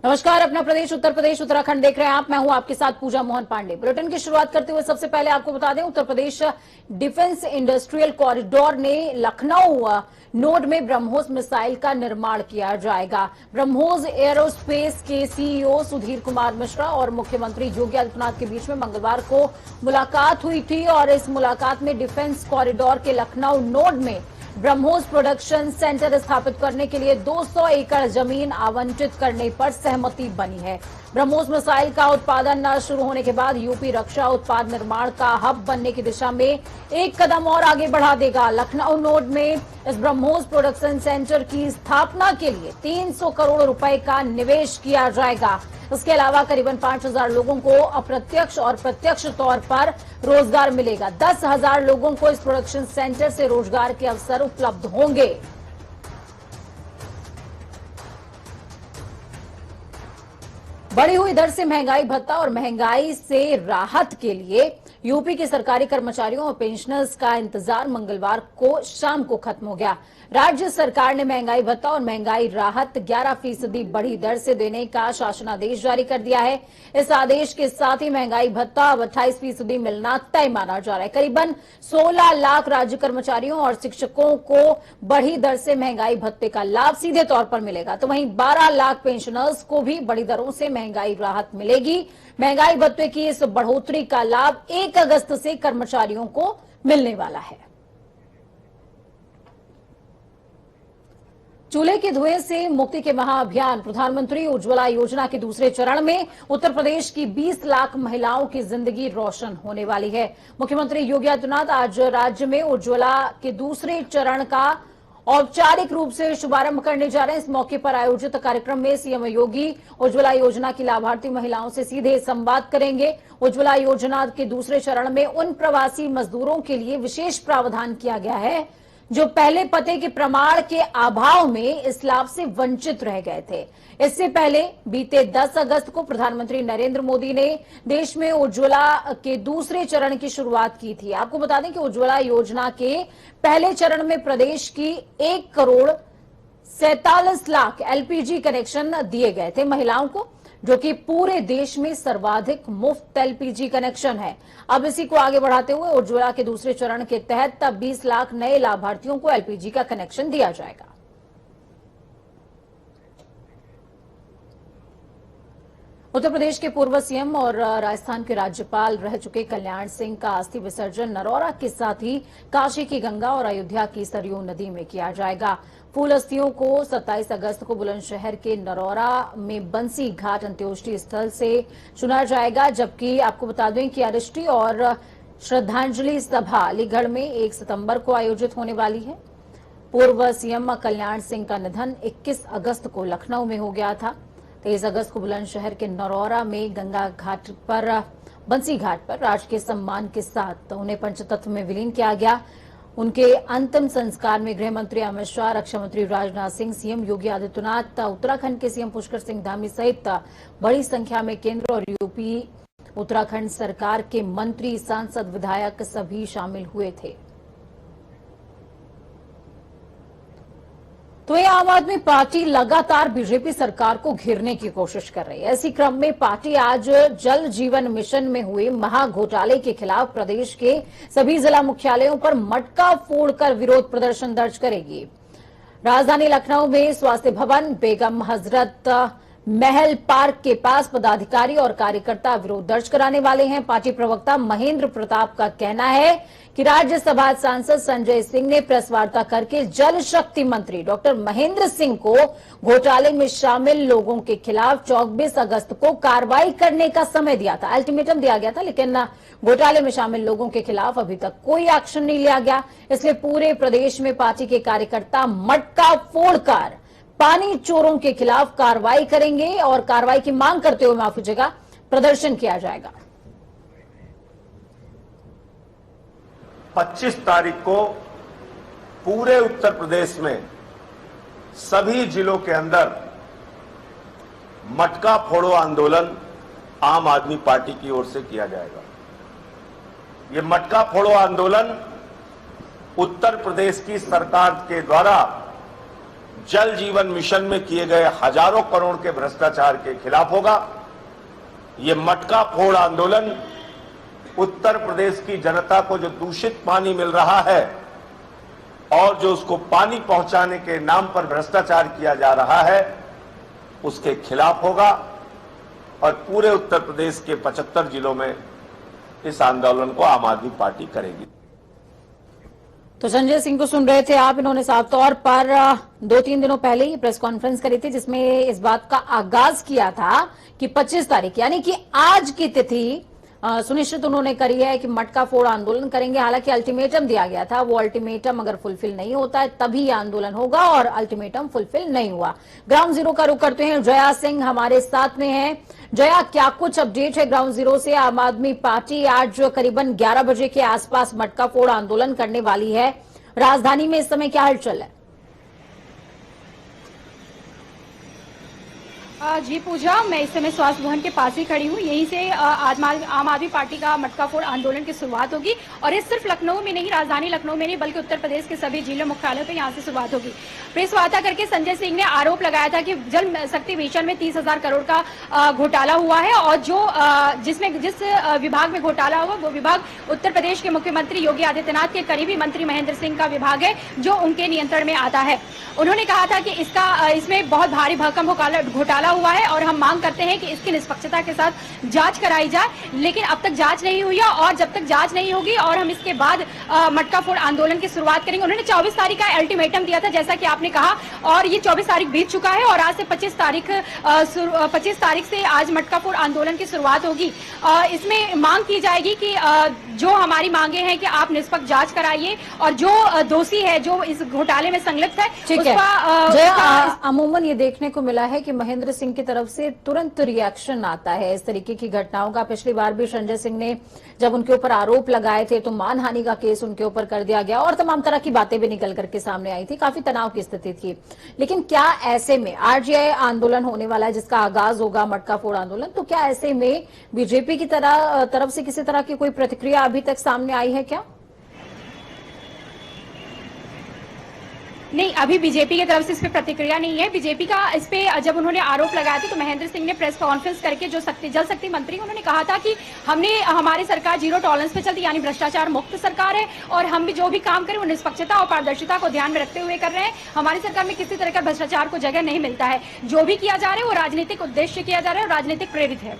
नमस्कार। अपना प्रदेश उत्तर प्रदेश उत्तराखंड देख रहे हैं आप। मैं हूं आपके साथ पूजा मोहन पांडे। बुलेटिन की शुरुआत करते हुए सबसे पहले आपको बता दें, Uttar Pradesh defence industrial corridor ने लखनऊ नोड में ब्रह्मोस मिसाइल का निर्माण किया जाएगा। ब्रह्मोस एरोस्पेस के सीईओ सुधीर कुमार मिश्रा और मुख्यमंत्री योगी आदित्यनाथ के बीच में मंगलवार को मुलाकात हुई थी और इस मुलाकात में डिफेंस कॉरिडोर के लखनऊ नोड में ब्रह्मोस प्रोडक्शन सेंटर स्थापित करने के लिए 200 एकड़ जमीन आवंटित करने पर सहमति बनी है। ब्रह्मोस मिसाइल का उत्पादन शुरू होने के बाद यूपी रक्षा उत्पाद निर्माण का हब बनने की दिशा में एक कदम और आगे बढ़ा देगा। लखनऊ नोड में इस ब्रह्मोस प्रोडक्शन सेंटर की स्थापना के लिए 300 करोड़ रुपए का निवेश किया जाएगा। इसके अलावा करीबन 5000 लोगों को अप्रत्यक्ष और प्रत्यक्ष तौर पर रोजगार मिलेगा। 10,000 लोगों को इस प्रोडक्शन सेंटर से रोजगार के अवसर उपलब्ध होंगे। बढ़ी हुई दर से महंगाई भत्ता और महंगाई से राहत के लिए यूपी के सरकारी कर्मचारियों और पेंशनर्स का इंतजार मंगलवार को शाम को खत्म हो गया। राज्य सरकार ने महंगाई भत्ता और महंगाई राहत 11% बढ़ी दर से देने का शासनादेश जारी कर दिया है। इस आदेश के साथ ही महंगाई भत्ता अब 28% मिलना तय माना जा रहा है। करीबन 16 लाख राज्य कर्मचारियों और शिक्षकों को बढ़ी दर से महंगाई भत्ते का लाभ सीधे तौर पर मिलेगा, तो वहीं 12 लाख पेंशनर्स को भी बड़ी दरों से महंगाई राहत मिलेगी। महंगाई भत्ते की इस बढ़ोतरी का लाभ 1 अगस्त से कर्मचारियों को मिलने वाला है। चूल्हे के धुएं से मुक्ति के महाअभियान प्रधानमंत्री उज्ज्वला योजना के दूसरे चरण में उत्तर प्रदेश की 20 लाख महिलाओं की जिंदगी रोशन होने वाली है। मुख्यमंत्री योगी आदित्यनाथ आज राज्य में उज्ज्वला के दूसरे चरण का औपचारिक रूप से शुभारंभ करने जा रहे हैं। इस मौके पर आयोजित कार्यक्रम में सीएम योगी उज्ज्वला योजना की लाभार्थी महिलाओं से सीधे संवाद करेंगे। उज्ज्वला योजना के दूसरे चरण में उन प्रवासी मजदूरों के लिए विशेष प्रावधान किया गया है जो पहले पते के प्रमाण के अभाव में इस लाभ से वंचित रह गए थे। इससे पहले बीते 10 अगस्त को प्रधानमंत्री नरेंद्र मोदी ने देश में उज्ज्वला के दूसरे चरण की शुरुआत की थी। आपको बता दें कि उज्ज्वला योजना के पहले चरण में प्रदेश की 1 करोड़ 47 लाख एलपीजी कनेक्शन दिए गए थे महिलाओं को, जो कि पूरे देश में सर्वाधिक मुफ्त एलपीजी कनेक्शन है। अब इसी को आगे बढ़ाते हुए उज्ज्वला के दूसरे चरण के तहत तब 20 लाख नए लाभार्थियों को एलपीजी का कनेक्शन दिया जाएगा। उत्तर प्रदेश के पूर्व सीएम और राजस्थान के राज्यपाल रह चुके कल्याण सिंह का अस्थि विसर्जन नरौरा के साथ ही काशी की गंगा और अयोध्या की सरयू नदी में किया जाएगा। फूल अस्थियों को 27 अगस्त को बुलंदशहर के नरौरा में बंसी घाट अंत्योष्टि स्थल से चुना जाएगा, जबकि आपको बता दें कि अरिष्टी और श्रद्धांजलि सभा अलीगढ़ में 1 सितंबर को आयोजित होने वाली है। पूर्व सीएम कल्याण सिंह का निधन 21 अगस्त को लखनऊ में हो गया था। 23 अगस्त को बुलंदशहर के नरौरा में गंगा घाट पर बंसी घाट पर राजकीय सम्मान के साथ उन्हें पंचतत्व में विलीन किया गया। उनके अंतिम संस्कार में गृह मंत्री अमित शाह, रक्षा मंत्री राजनाथ सिंह, सीएम योगी आदित्यनाथ, उत्तराखंड के सीएम पुष्कर सिंह धामी सहित बड़ी संख्या में केंद्र और यूपी उत्तराखंड सरकार के मंत्री, सांसद, विधायक सभी शामिल हुए थे। तो ये आम आदमी पार्टी लगातार बीजेपी सरकार को घेरने की कोशिश कर रही है। इसी क्रम में पार्टी आज जल जीवन मिशन में हुए महाघोटाले के खिलाफ प्रदेश के सभी जिला मुख्यालयों पर मटका फोड़कर विरोध प्रदर्शन दर्ज करेगी। राजधानी लखनऊ में स्वास्थ्य भवन, बेगम हजरत महल पार्क के पास पदाधिकारी और कार्यकर्ता विरोध दर्ज कराने वाले हैं। पार्टी प्रवक्ता महेंद्र प्रताप का कहना है कि राज्यसभा सांसद संजय सिंह ने प्रेस वार्ता करके जल शक्ति मंत्री डॉक्टर महेंद्र सिंह को घोटाले में शामिल लोगों के खिलाफ 24 अगस्त को कार्रवाई करने का समय दिया था, अल्टीमेटम दिया गया था, लेकिन घोटाले में शामिल लोगों के खिलाफ अभी तक कोई एक्शन नहीं लिया गया। इसलिए पूरे प्रदेश में पार्टी के कार्यकर्ता मटका फोड़कर पानी चोरों के खिलाफ कार्रवाई करेंगे और कार्रवाई की मांग करते हुए, माफ कीजिएगा, प्रदर्शन किया जाएगा। 25 तारीख को पूरे उत्तर प्रदेश में सभी जिलों के अंदर मटका फोड़ो आंदोलन आम आदमी पार्टी की ओर से किया जाएगा। ये मटका फोड़ो आंदोलन उत्तर प्रदेश की सरकार के द्वारा जल जीवन मिशन में किए गए हजारों करोड़ के भ्रष्टाचार के खिलाफ होगा। ये मटका फोड़ आंदोलन उत्तर प्रदेश की जनता को जो दूषित पानी मिल रहा है और जो उसको पानी पहुंचाने के नाम पर भ्रष्टाचार किया जा रहा है, उसके खिलाफ होगा और पूरे उत्तर प्रदेश के 75 जिलों में इस आंदोलन को आम आदमी पार्टी करेगी। तो संजय सिंह को सुन रहे थे आप। इन्होंने साफ तौर पर 2-3 दिनों पहले ही प्रेस कॉन्फ्रेंस करी थी जिसमें इस बात का आगाज किया था कि 25 तारीख यानी कि आज की तिथि सुनिश्चित उन्होंने करी है कि मटका फोड़ आंदोलन करेंगे। हालांकि अल्टीमेटम दिया गया था, वो अल्टीमेटम अगर फुलफिल नहीं होता है तभी आंदोलन होगा और अल्टीमेटम फुलफिल नहीं हुआ। ग्राउंड जीरो का रुख करते हैं, जया सिंह हमारे साथ में है। जया, क्या कुछ अपडेट है ग्राउंड जीरो से? आम आदमी पार्टी आज करीबन 11 बजे के आसपास मटका फोड़ आंदोलन करने वाली है। राजधानी में इस समय क्या हलचल है? जी पूजा, मैं इस समय स्वास्थ्य भवन के पास ही खड़ी हूँ। यहीं से आम आदमी पार्टी का मटका फोड़ आंदोलन की शुरुआत होगी और ये सिर्फ लखनऊ में नहीं, राजधानी लखनऊ में नहीं बल्कि उत्तर प्रदेश के सभी जिला मुख्यालयों पे यहाँ से शुरुआत होगी। प्रेस वार्ता करके संजय सिंह ने आरोप लगाया था कि जल शक्ति मिशन में 30,000 करोड़ का घोटाला हुआ है और जिस विभाग में घोटाला हुआ वो विभाग उत्तर प्रदेश के मुख्यमंत्री योगी आदित्यनाथ के करीबी मंत्री महेंद्र सिंह का विभाग है जो उनके नियंत्रण में आता है। उन्होंने कहा था कि इसमें बहुत भारी भरकम घोटाला हुआ है और हम मांग करते हैं कि इसकी निष्पक्षता के साथ जांच कराई जाए, लेकिन अब तक जांच नहीं हुई है और जब तक जांच नहीं होगी और हम इसके बाद मटका फोड़ आंदोलन की शुरुआत करेंगे। उन्होंने 24 तारीख का अल्टीमेटम दिया था जैसा कि आपने कहा और ये 24 तारीख बीत चुका है और आज से 25 तारीख से आज मटका फोड़ आंदोलन की शुरुआत होगी। इसमें मांग की जाएगी कि जो हमारी मांगे हैं कि आप निष्पक्ष जांच कराइए और जो दोषी है, जो इस घोटाले में संलिप्त है, अमूमन ये देखने को मिला है कि महेंद्र सिंह की तरफ से तुरंत रिएक्शन आता है इस तरीके की घटनाओं का। पिछली बार भी संजय सिंह ने जब उनके ऊपर आरोप लगाए थे तो मानहानि का केस उनके ऊपर कर दिया गया और तमाम तरह की बातें भी निकल करके सामने आई थी, काफी तनाव की स्थिति थी। लेकिन क्या ऐसे में आज ये आंदोलन होने वाला है जिसका आगाज होगा मटका फोड़ आंदोलन, तो क्या ऐसे में बीजेपी की तरफ से किसी तरह की कोई प्रतिक्रिया अभी तक सामने आई है क्या? नहीं, अभी बीजेपी की तरफ से इस पे प्रतिक्रिया नहीं है। बीजेपी का इस पे जब उन्होंने आरोप लगाया था तो महेंद्र सिंह ने प्रेस कॉन्फ्रेंस करके जो जल शक्ति मंत्री उन्होंने कहा था कि हमारी सरकार जीरो टॉलरेंस पे चलती, यानी भ्रष्टाचार मुक्त सरकार है और हम भी जो भी काम करें वो निष्पक्षता और पारदर्शिता को ध्यान में रखते हुए कर रहे हैं। हमारी सरकार में किसी तरह का भ्रष्टाचार को जगह नहीं मिलता है। जो भी किया जा रहा है वो राजनीतिक उद्देश्य किया जा रहा है और राजनीतिक प्रेरित है।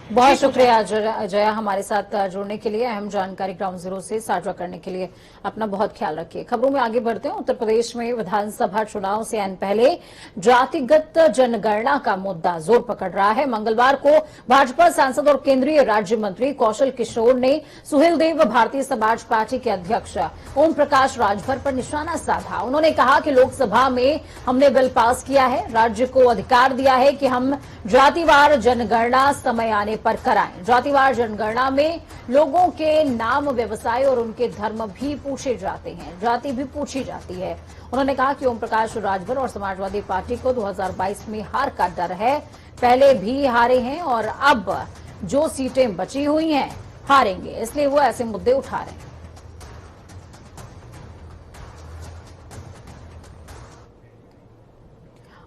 बहुत शुक्रिया जया हमारे साथ जुड़ने के लिए, अहम जानकारी ग्राउंड जीरो से साझा करने के लिए। अपना बहुत ख्याल रखिए। खबरों में आगे बढ़ते हैं। उत्तर प्रदेश में विधानसभा चुनाव से आने पहले जातिगत जनगणना का मुद्दा जोर पकड़ रहा है। मंगलवार को भाजपा सांसद और केंद्रीय राज्य मंत्री कौशल किशोर ने सुहेलदेव भारतीय समाज पार्टी के अध्यक्ष ओम प्रकाश राजभर पर निशाना साधा। उन्होंने कहा कि लोकसभा में हमने बिल पास किया है, राज्य को अधिकार दिया है कि हम जातिवार जनगणना समय आने पर कराएं। जातिवार जनगणना में लोगों के नाम, व्यवसाय और उनके धर्म भी पूछे जाते हैं, जाति भी पूछी जाती है। उन्होंने कहा कि ओम प्रकाश राजभर और समाजवादी पार्टी को 2022 में हार का डर है। पहले भी हारे हैं और अब जो सीटें बची हुई हैं हारेंगे, इसलिए वो ऐसे मुद्दे उठा रहे हैं।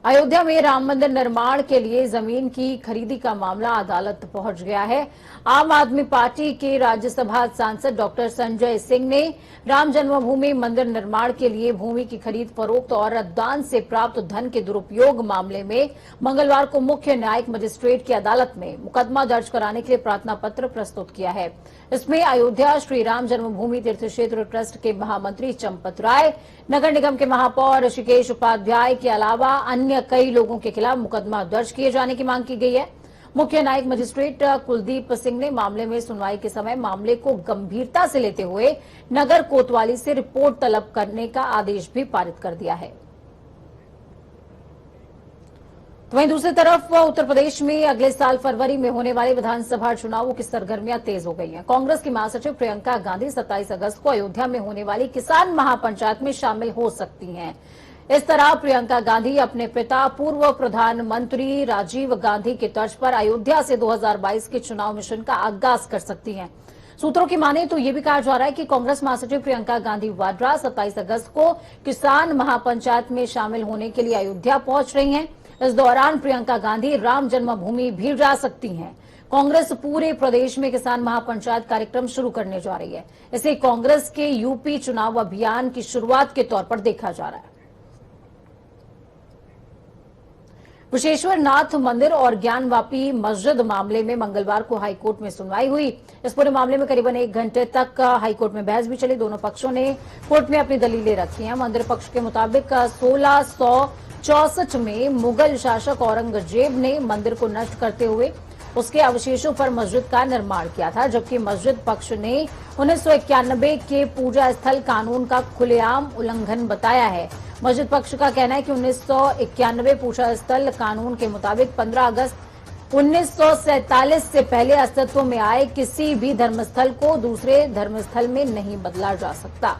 अयोध्या में राम मंदिर निर्माण के लिए जमीन की खरीदी का मामला अदालत पहुंच गया है। आम आदमी पार्टी के राज्यसभा सांसद डॉक्टर संजय सिंह ने राम जन्मभूमि मंदिर निर्माण के लिए भूमि की खरीद फरोख्त और दान से प्राप्त धन के दुरुपयोग मामले में मंगलवार को मुख्य न्यायिक मजिस्ट्रेट की अदालत में मुकदमा दर्ज कराने के लिए प्रार्थना पत्र प्रस्तुत किया है। इसमें अयोध्या श्री राम जन्मभूमि तीर्थ क्षेत्र ट्रस्ट के महामंत्री चंपत राय, नगर निगम के महापौर ऋषिकेश उपाध्याय के अलावा अन्य कई लोगों के खिलाफ मुकदमा दर्ज किए जाने की मांग की गई है। मुख्य न्यायिक मजिस्ट्रेट कुलदीप सिंह ने मामले में सुनवाई के समय मामले को गंभीरता से लेते हुए नगर कोतवाली से रिपोर्ट तलब करने का आदेश भी पारित कर दिया है। तो वहीं दूसरी तरफ उत्तर प्रदेश में अगले साल फरवरी में होने वाले विधानसभा चुनावों की सरगर्मियां तेज हो गई हैं। कांग्रेस की महासचिव प्रियंका गांधी 27 अगस्त को अयोध्या में होने वाली किसान महापंचायत में शामिल हो सकती हैं। इस तरह प्रियंका गांधी अपने पिता पूर्व प्रधानमंत्री राजीव गांधी के तर्ज पर अयोध्या से 2022 के चुनाव मिशन का आगाज कर सकती हैं। सूत्रों की माने तो ये भी कहा जा रहा है कि कांग्रेस महासचिव प्रियंका गांधी वाड्रा 27 अगस्त को किसान महापंचायत में शामिल होने के लिए अयोध्या पहुंच रही हैं। इस दौरान प्रियंका गांधी राम जन्मभूमि भी जा सकती हैं। कांग्रेस पूरे प्रदेश में किसान महापंचायत कार्यक्रम शुरू करने जा रही है। इसे कांग्रेस के यूपी चुनाव अभियान की शुरुआत के तौर पर देखा जा रहा है। विशेश्वर नाथ मंदिर और ज्ञानवापी मस्जिद मामले में मंगलवार को हाईकोर्ट में सुनवाई हुई। इस पूरे मामले में करीबन 1 घंटे तक हाईकोर्ट में बहस भी चली। दोनों पक्षों ने कोर्ट में अपनी दलीलें रखी हैं। मंदिर पक्ष के मुताबिक 1664 में मुगल शासक औरंगजेब ने मंदिर को नष्ट करते हुए उसके अवशेषों पर मस्जिद का निर्माण किया था, जबकि मस्जिद पक्ष ने 1991 के पूजा स्थल कानून का खुलेआम उल्लंघन बताया है। मस्जिद पक्ष का कहना है कि 1991 पूजा स्थल कानून के मुताबिक 15 अगस्त 1947 से पहले अस्तित्व में आए किसी भी धर्मस्थल को दूसरे धर्मस्थल में नहीं बदला जा सकता।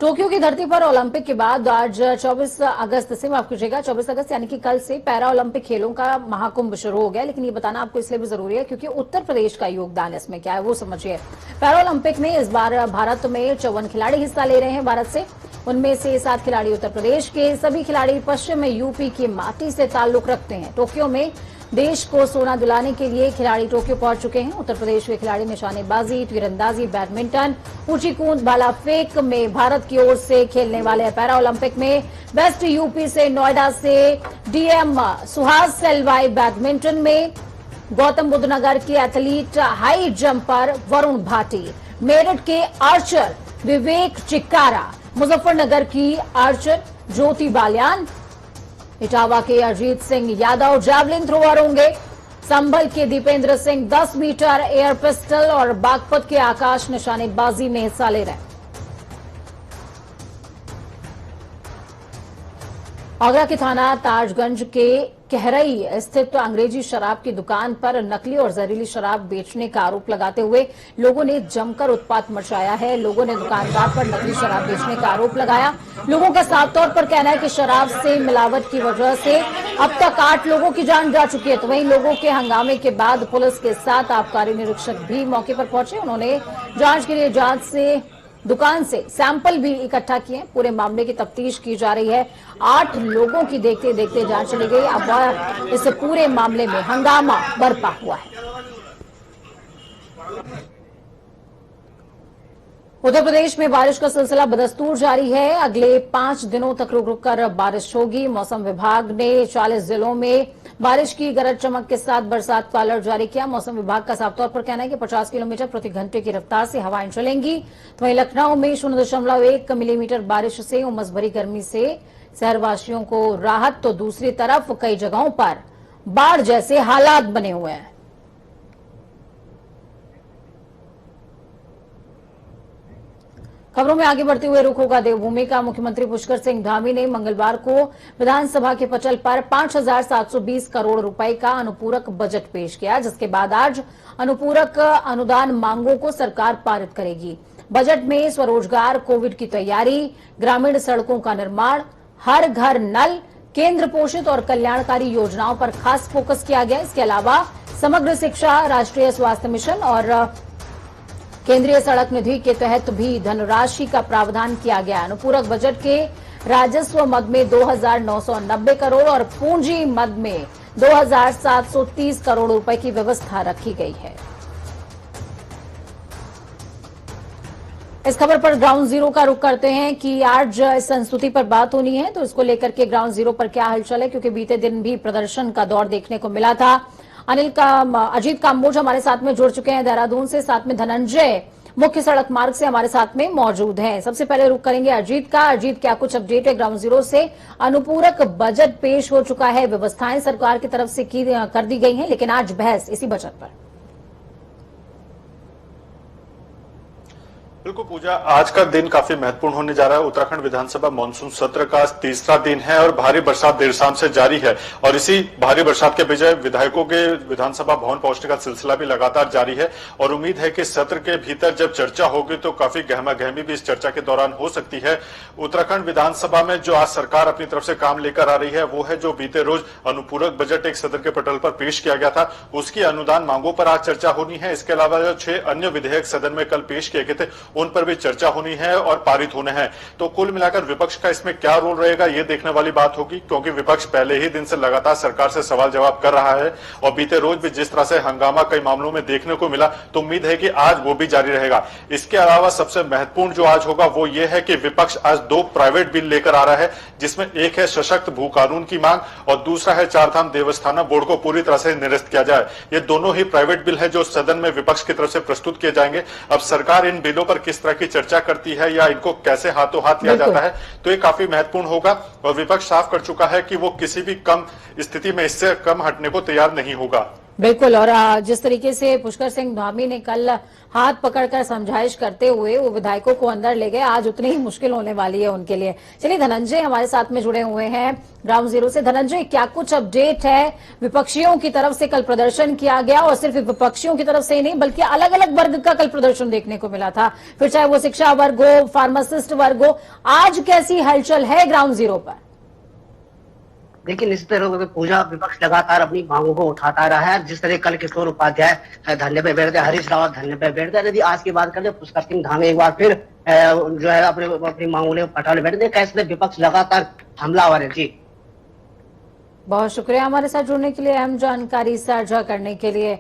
टोक्यो की धरती पर ओलंपिक के बाद आज 24 अगस्त से, माफ कीजिएगा, 24 अगस्त यानी कि कल से पैरा ओलंपिक खेलों का महाकुंभ शुरू हो गया। लेकिन ये बताना आपको इसलिए भी जरूरी है क्योंकि उत्तर प्रदेश का योगदान इसमें क्या है वो समझिए। पैरा ओलंपिक में इस बार भारत में 54 खिलाड़ी हिस्सा ले रहे हैं। भारत से उनमें से 7 खिलाड़ी उत्तर प्रदेश के, सभी खिलाड़ी पश्चिम में यूपी की माटी से ताल्लुक रखते हैं। टोक्यो में देश को सोना दिलाने के लिए खिलाड़ी टोक्यो पहुंच चुके हैं। उत्तर प्रदेश के खिलाड़ी निशानेबाजी, तीरंदाजी, बैडमिंटन, ऊंची कूद, भाला फेंक में भारत की ओर से खेलने वाले हैं। पैरा ओलंपिक में वेस्ट यूपी से, नोएडा से डीएम सुहास सेलवाई, बैडमिंटन में गौतम बुद्ध नगर के athlete high jumper Varun Bhati, Meerut के आर्चर विवेक चिक्कारा, मुजफ्फरनगर की आर्चर ज्योति बालियान, इटावा के अजीत सिंह यादव जैवलिन थ्रोअर होंगे। संभल के Dipendra Singh 10 metre air pistol और बागपत के आकाश निशानेबाजी में हिस्सा ले रहे हैं। आगरा के थाना ताजगंज के कहरई स्थित अंग्रेजी शराब की दुकान पर नकली और जहरीली शराब बेचने का आरोप लगाते हुए लोगों ने जमकर उत्पात मचाया है। लोगों ने दुकानदार पर नकली शराब बेचने का आरोप लगाया। लोगों का साफ तौर पर कहना है कि शराब से मिलावट की वजह से अब तक 8 लोगों की जान जा चुकी है। तो वहीं लोगों के हंगामे के बाद पुलिस के साथ आबकारी निरीक्षक भी मौके पर पहुंचे। उन्होंने जांच के लिए जांच से दुकान से सैंपल भी इकट्ठा किए। पूरे मामले की तफ्तीश की जा रही है। 8 लोगों की देखते देखते जांच चली गई। अब इस पूरे मामले में हंगामा बरपा हुआ है। उत्तर प्रदेश में बारिश का सिलसिला बदस्तूर जारी है। अगले 5 दिनों तक रुक रुक कर बारिश होगी। मौसम विभाग ने 40 जिलों में बारिश की गरज चमक के साथ बरसात का अलर्ट जारी किया। मौसम विभाग का साफ तौर पर कहना है कि 50 किलोमीटर प्रति घंटे की रफ्तार से हवाएं चलेंगी। तो वहीं लखनऊ में 0.1 मिलीमीटर बारिश से उमस भरी गर्मी से शहरवासियों को राहत, तो दूसरी तरफ कई जगहों पर बाढ़ जैसे हालात बने हुए हैं। खबरों में आगे बढ़ते हुए रुख होगा देवभूमि का। मुख्यमंत्री पुष्कर सिंह धामी ने मंगलवार को विधानसभा के पटल पर 5,720 करोड़ रुपए का अनुपूरक बजट पेश किया, जिसके बाद आज अनुपूरक अनुदान मांगों को सरकार पारित करेगी। बजट में स्वरोजगार, कोविड की तैयारी, ग्रामीण सड़कों का निर्माण, हर घर नल, केंद्र पोषित और कल्याणकारी योजनाओं पर खास फोकस किया गया। इसके अलावा समग्र शिक्षा, राष्ट्रीय स्वास्थ्य मिशन और केंद्रीय सड़क निधि के तहत भी धनराशि का प्रावधान किया गया। अनुपूरक बजट के राजस्व मद में 2,990 करोड़ और पूंजी मद में 2,730 करोड़ रुपए की व्यवस्था रखी गई है। इस खबर पर ग्राउंड जीरो का रुख करते हैं कि आज इस संस्तुति पर बात होनी है, तो इसको लेकर के ग्राउंड जीरो पर क्या हलचल है, क्योंकि बीते दिन भी प्रदर्शन का दौर देखने को मिला था। अजीत काम्बोज हमारे साथ में जुड़ चुके हैं देहरादून से, साथ में धनंजय मुख्य सड़क मार्ग से हमारे साथ में मौजूद हैं। सबसे पहले रुख करेंगे अजीत का। अजीत, क्या कुछ अपडेट है ग्राउंड जीरो से? अनुपूरक बजट पेश हो चुका है, व्यवस्थाएं सरकार की तरफ से कर दी गई हैं, लेकिन आज बहस इसी बजट पर। बिल्कुल पूजा, आज का दिन काफी महत्वपूर्ण होने जा रहा है। उत्तराखंड विधानसभा मानसून सत्र का तीसरा दिन है और भारी बरसात देर शाम से जारी है और इसी भारी बरसात के बजाय विधायकों के विधानसभा भवन पहुंचने का सिलसिला भी लगातार जारी है और उम्मीद है कि सत्र के भीतर जब चर्चा होगी तो काफी गहमा गहमी भी इस चर्चा के दौरान हो सकती है। उत्तराखंड विधानसभा में जो आज सरकार अपनी तरफ से काम लेकर आ रही है वो है जो बीते रोज अनुपूरक बजट एक सदन के पटल पर पेश किया गया था, उसकी अनुदान मांगों पर आज चर्चा होनी है। इसके अलावा जो 6 अन्य विधेयक सदन में कल पेश किए गए थे उन पर भी चर्चा होनी है और पारित होने हैं। तो कुल मिलाकर विपक्ष का इसमें क्या रोल रहेगा ये देखने वाली बात होगी, क्योंकि विपक्ष पहले ही दिन से लगातार सरकार से सवाल जवाब कर रहा है और बीते रोज भी जिस तरह से हंगामा कई मामलों में देखने को मिला तो उम्मीद है कि आज वो भी जारी रहेगा। इसके अलावा सबसे महत्वपूर्ण जो आज होगा वो ये है कि विपक्ष आज 2 प्राइवेट बिल लेकर आ रहा है, जिसमें एक है सशक्त भू कानून की मांग और दूसरा है चारधाम देवस्थानम बोर्ड को पूरी तरह से निरस्त किया जाए। ये दोनों ही प्राइवेट बिल है जो सदन में विपक्ष की तरफ से प्रस्तुत किए जाएंगे। अब सरकार इन बिलों पर किस तरह की चर्चा करती है या इनको कैसे हाथों हाथ लिया जाता है तो ये काफी महत्वपूर्ण होगा और विपक्ष साफ कर चुका है कि वो किसी भी कम स्थिति में इससे कम हटने को तैयार नहीं होगा। बिल्कुल, और जिस तरीके से पुष्कर सिंह धामी ने कल हाथ पकड़कर समझाइश करते हुए वो विधायकों को अंदर ले गए, आज उतनी ही मुश्किल होने वाली है उनके लिए। चलिए, धनंजय हमारे साथ में जुड़े हुए हैं ग्राउंड जीरो से। धनंजय, क्या कुछ अपडेट है? विपक्षियों की तरफ से कल प्रदर्शन किया गया और सिर्फ विपक्षियों की तरफ से ही नहीं बल्कि अलग अलग वर्ग का कल प्रदर्शन देखने को मिला था, फिर चाहे वो शिक्षा वर्ग हो, फार्मासिस्ट वर्ग हो। आज कैसी हलचल है ग्राउंड जीरो पर? लेकिन इस तरह पूजा विपक्ष लगातार अपनी मांगों को उठाता रहा है। जिस तरह कल किशोर उपाध्याय धरने पे बैठते, हरीश रावत धरने पे बैठते, यदि आज की बात करें पुष्कर सिंह धामी एक बार फिर जो है अपनी मांगों पटाले बैठते, कैसे विपक्ष लगातार हमलावर है। जी बहुत शुक्रिया हमारे साथ जुड़ने के लिए, अहम जानकारी साझा करने के लिए।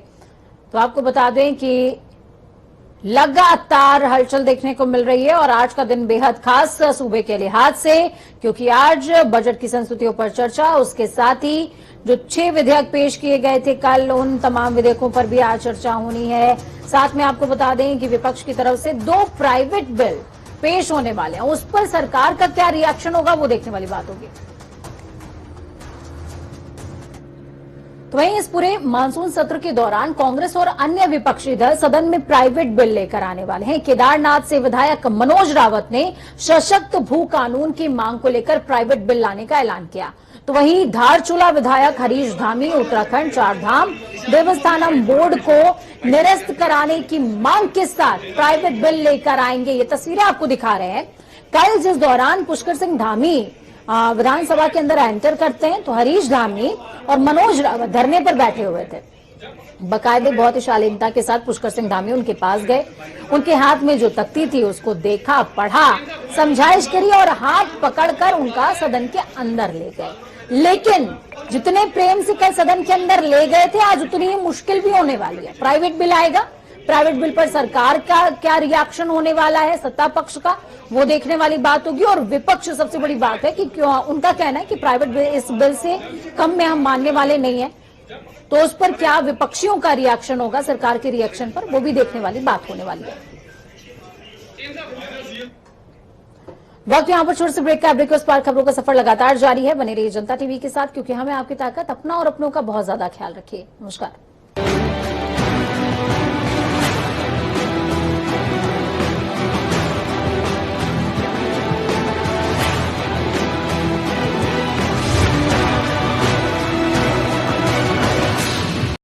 तो आपको बता दें कि लगातार हलचल देखने को मिल रही है और आज का दिन बेहद खास सूबे के लिहाज से, क्योंकि आज बजट की संस्तुतियों पर चर्चा, उसके साथ ही जो 6 विधेयक पेश किए गए थे कल, उन तमाम विधेयकों पर भी आज चर्चा होनी है। साथ में आपको बता दें कि विपक्ष की तरफ से 2 प्राइवेट बिल पेश होने वाले हैं, उस पर सरकार का क्या रिएक्शन होगा वो देखने वाली बात होगी। तो वहीं इस पूरे मानसून सत्र के दौरान कांग्रेस और अन्य विपक्षी दल सदन में प्राइवेट बिल लेकर आने वाले हैं। केदारनाथ से विधायक मनोज रावत ने सशक्त भू कानून की मांग को लेकर प्राइवेट बिल लाने का ऐलान किया। तो वहीं धारचूला विधायक हरीश धामी उत्तराखंड चारधाम देवस्थानम बोर्ड को निरस्त कराने की मांग के साथ प्राइवेट बिल लेकर आएंगे। ये तस्वीरें आपको दिखा रहे हैं। कल जिस दौरान पुष्कर सिंह धामी विधानसभा के अंदर एंटर करते हैं तो हरीश धामी और मनोज रावत धरने पर बैठे हुए थे। बकायदे बहुत ही शालीनता के साथ पुष्कर सिंह धामी उनके पास गए, उनके हाथ में जो तख्ती थी उसको देखा, पढ़ा, समझाइश करी और हाथ पकड़कर उनका सदन के अंदर ले गए। लेकिन जितने प्रेम से कल सदन के अंदर ले गए थे, आज उतनी ही मुश्किल भी होने वाली है। प्राइवेट बिल आएगा, प्राइवेट बिल पर सरकार का क्या रिएक्शन होने वाला है, सत्ता पक्ष का, वो देखने वाली बात होगी। और विपक्ष सबसे बड़ी बात है कि क्यों उनका कहना है कि प्राइवेट बिल इस बिल से कम में हम मानने वाले नहीं है, तो उस पर क्या विपक्षियों का रिएक्शन होगा सरकार के रिएक्शन पर, वो भी देखने वाली बात होने वाली है। वक्त यहाँ पर छोटे से ब्रेक का, ब्रेक के उस पार खबरों का सफर लगातार जारी है। बने रहिए जनता टीवी के साथ, क्योंकि हमें आपकी ताकत, अपना और अपनों का बहुत ज्यादा ख्याल रखिए। नमस्कार।